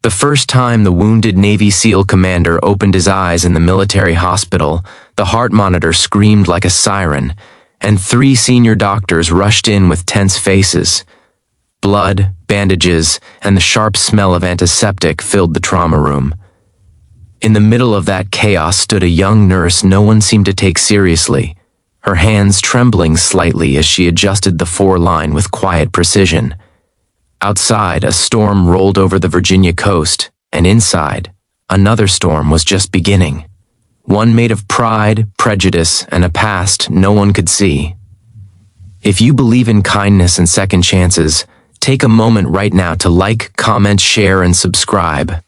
The first time the wounded Navy SEAL commander opened his eyes in the military hospital, the heart monitor screamed like a siren, and 3 senior doctors rushed in with tense faces. Blood, bandages, and the sharp smell of antiseptic filled the trauma room. In the middle of that chaos stood a young nurse no one seemed to take seriously, her hands trembling slightly as she adjusted the 4-line with quiet precision. Outside, a storm rolled over the Virginia coast, and inside, another storm was just beginning. One made of pride, prejudice, and a past no one could see. If you believe in kindness and second chances, take a moment right now to like, comment, share, and subscribe.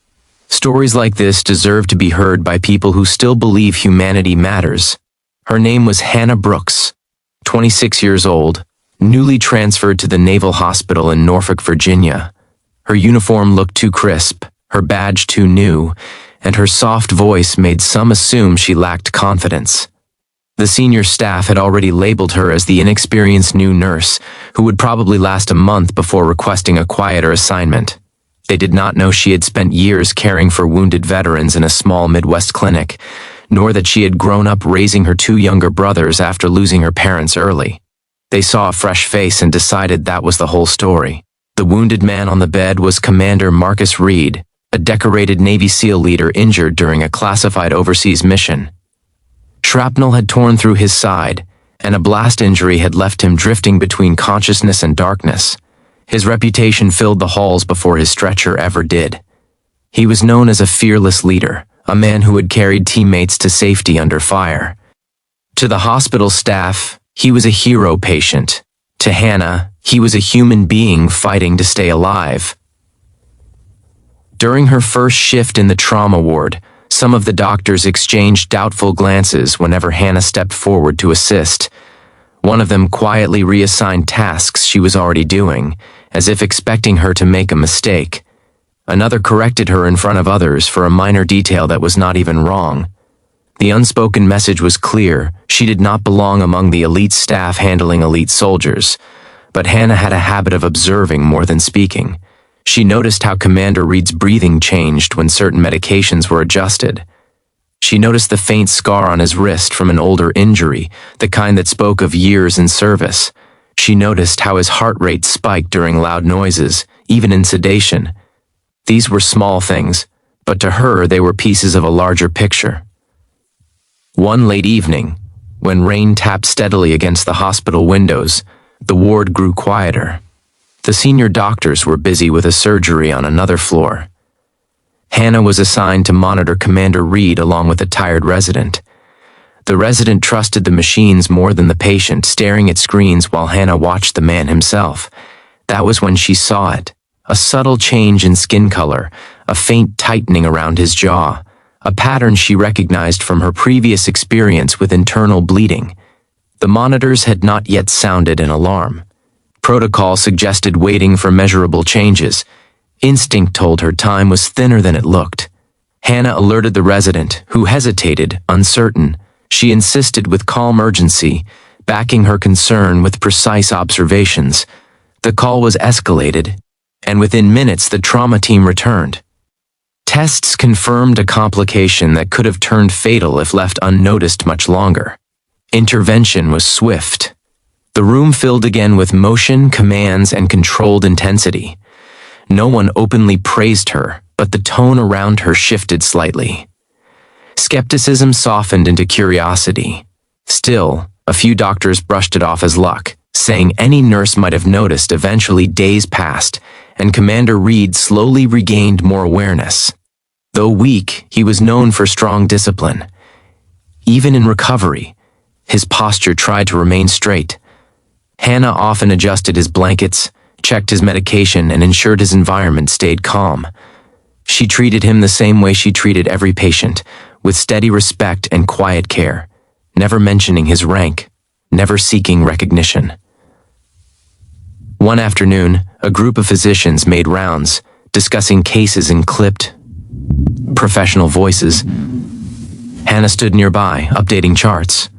Stories like this deserve to be heard by people who still believe humanity matters. Her name was Hannah Brooks, 26 years old, newly transferred to the Naval Hospital in Norfolk, Virginia. Her uniform looked too crisp, her badge too new, and her soft voice made some assume she lacked confidence. The senior staff had already labeled her as the inexperienced new nurse, who would probably last a month before requesting a quieter assignment. They did not know she had spent years caring for wounded veterans in a small Midwest clinic, nor that she had grown up raising her 2 younger brothers after losing her parents early. They saw a fresh face and decided that was the whole story. The wounded man on the bed was Commander Marcus Reed, a decorated Navy SEAL leader injured during a classified overseas mission. Shrapnel had torn through his side, and a blast injury had left him drifting between consciousness and darkness. His reputation filled the halls before his stretcher ever did. He was known as a fearless leader, a man who had carried teammates to safety under fire. To the hospital staff, he was a hero patient. To Hannah, he was a human being fighting to stay alive. During her first shift in the trauma ward, some of the doctors exchanged doubtful glances whenever Hannah stepped forward to assist. One of them quietly reassigned tasks she was already doing, as if expecting her to make a mistake. Another corrected her in front of others for a minor detail that was not even wrong. The unspoken message was clear: she did not belong among the elite staff handling elite soldiers. But Hannah had a habit of observing more than speaking. She noticed how Commander Reed's breathing changed when certain medications were adjusted. She noticed the faint scar on his wrist from an older injury, the kind that spoke of years in service. She noticed how his heart rate spiked during loud noises, even in sedation. These were small things, but to her they were pieces of a larger picture. One late evening, when rain tapped steadily against the hospital windows, the ward grew quieter. The senior doctors were busy with a surgery on another floor. Hannah was assigned to monitor Commander Reed along with a tired resident. The resident trusted the machines more than the patient, staring at screens while Hannah watched the man himself. That was when she saw it. A subtle change in skin color, a faint tightening around his jaw, a pattern she recognized from her previous experience with internal bleeding. The monitors had not yet sounded an alarm. Protocol suggested waiting for measurable changes. Instinct told her time was thinner than it looked. Hannah alerted the resident, who hesitated, uncertain. She insisted with calm urgency, backing her concern with precise observations. The call was escalated, and within minutes the trauma team returned. Tests confirmed a complication that could have turned fatal if left unnoticed much longer. Intervention was swift. The room filled again with motion, commands, and controlled intensity. No one openly praised her, but the tone around her shifted slightly. Skepticism softened into curiosity. Still, a few doctors brushed it off as luck, saying any nurse might have noticed. Eventually, days passed, and Commander Reed slowly regained more awareness. Though weak, he was known for strong discipline. Even in recovery, his posture tried to remain straight. Hannah often adjusted his blankets, checked his medication, and ensured his environment stayed calm. She treated him the same way she treated every patient, with steady respect and quiet care, never mentioning his rank, never seeking recognition. One afternoon, a group of physicians made rounds, discussing cases in clipped, professional voices. Hannah stood nearby, updating charts.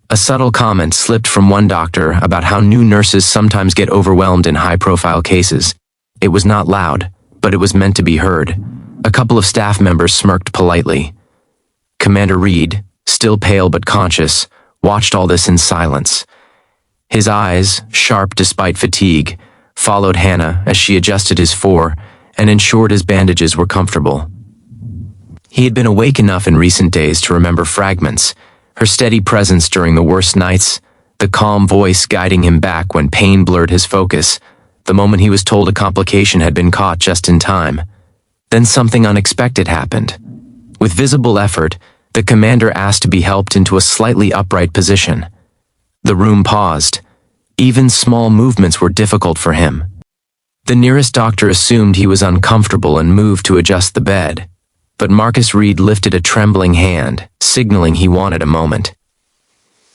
A subtle comment slipped from one doctor about how new nurses sometimes get overwhelmed in high-profile cases. It was not loud, but it was meant to be heard. A couple of staff members smirked politely. Commander Reed, still pale but conscious, watched all this in silence. His eyes, sharp despite fatigue, followed Hannah as she adjusted his fore and ensured his bandages were comfortable. He had been awake enough in recent days to remember fragments, her steady presence during the worst nights, the calm voice guiding him back when pain blurred his focus, the moment he was told a complication had been caught just in time. Then something unexpected happened. With visible effort, the commander asked to be helped into a slightly upright position. The room paused. Even small movements were difficult for him. The nearest doctor assumed he was uncomfortable and moved to adjust the bed. But Marcus Reed lifted a trembling hand, signaling he wanted a moment.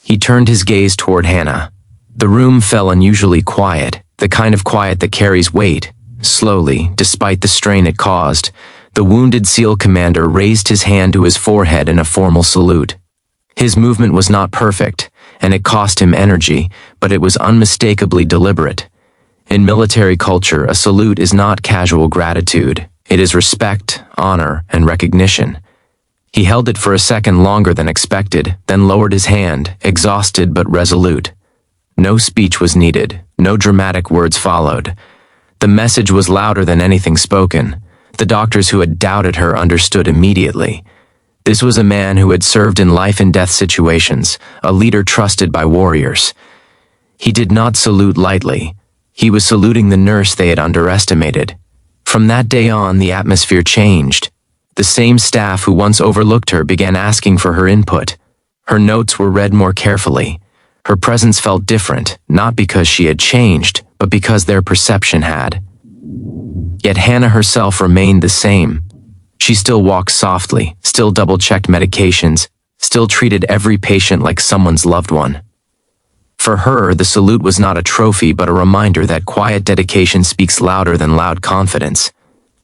He turned his gaze toward Hannah. The room fell unusually quiet, the kind of quiet that carries weight. Slowly, despite the strain it caused, the wounded SEAL commander raised his hand to his forehead in a formal salute. His movement was not perfect, and it cost him energy, but it was unmistakably deliberate. In military culture, a salute is not casual gratitude. It is respect, honor, and recognition. He held it for a second longer than expected, then lowered his hand, exhausted but resolute. No speech was needed, no dramatic words followed. The message was louder than anything spoken. The doctors who had doubted her understood immediately. This was a man who had served in life-and-death situations, a leader trusted by warriors. He did not salute lightly. He was saluting the nurse they had underestimated. From that day on, the atmosphere changed. The same staff who once overlooked her began asking for her input. Her notes were read more carefully. Her presence felt different, not because she had changed, but because their perception had. Yet Hannah herself remained the same. She still walked softly, still double-checked medications, still treated every patient like someone's loved one. For her, the salute was not a trophy but a reminder that quiet dedication speaks louder than loud confidence.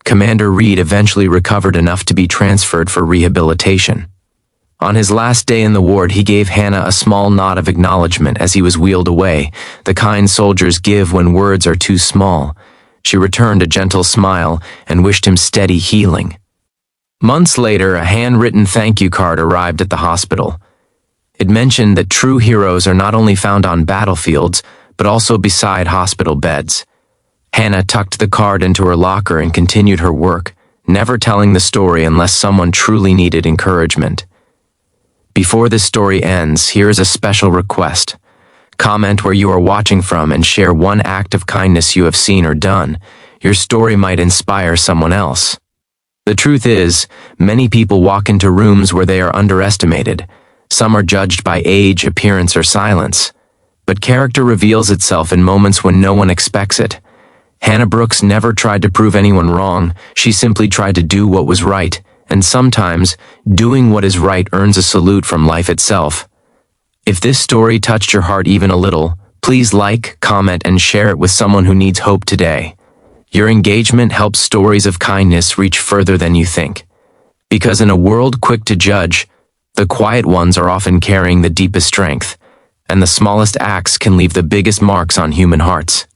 Commander Reed eventually recovered enough to be transferred for rehabilitation. On his last day in the ward, he gave Hannah a small nod of acknowledgement as he was wheeled away, the kind soldiers give when words are too small. She returned a gentle smile and wished him steady healing. Months later, a handwritten thank you card arrived at the hospital. It mentioned that true heroes are not only found on battlefields, but also beside hospital beds. Hannah tucked the card into her locker and continued her work, never telling the story unless someone truly needed encouragement. Before this story ends, here is a special request. Comment where you are watching from and share one act of kindness you have seen or done. Your story might inspire someone else. The truth is, many people walk into rooms where they are underestimated. Some are judged by age, appearance, or silence. But character reveals itself in moments when no one expects it. Hannah Brooks never tried to prove anyone wrong. She simply tried to do what was right. And sometimes, doing what is right earns a salute from life itself. If this story touched your heart even a little, please like, comment, and share it with someone who needs hope today. Your engagement helps stories of kindness reach further than you think. Because in a world quick to judge, the quiet ones are often carrying the deepest strength, and the smallest acts can leave the biggest marks on human hearts.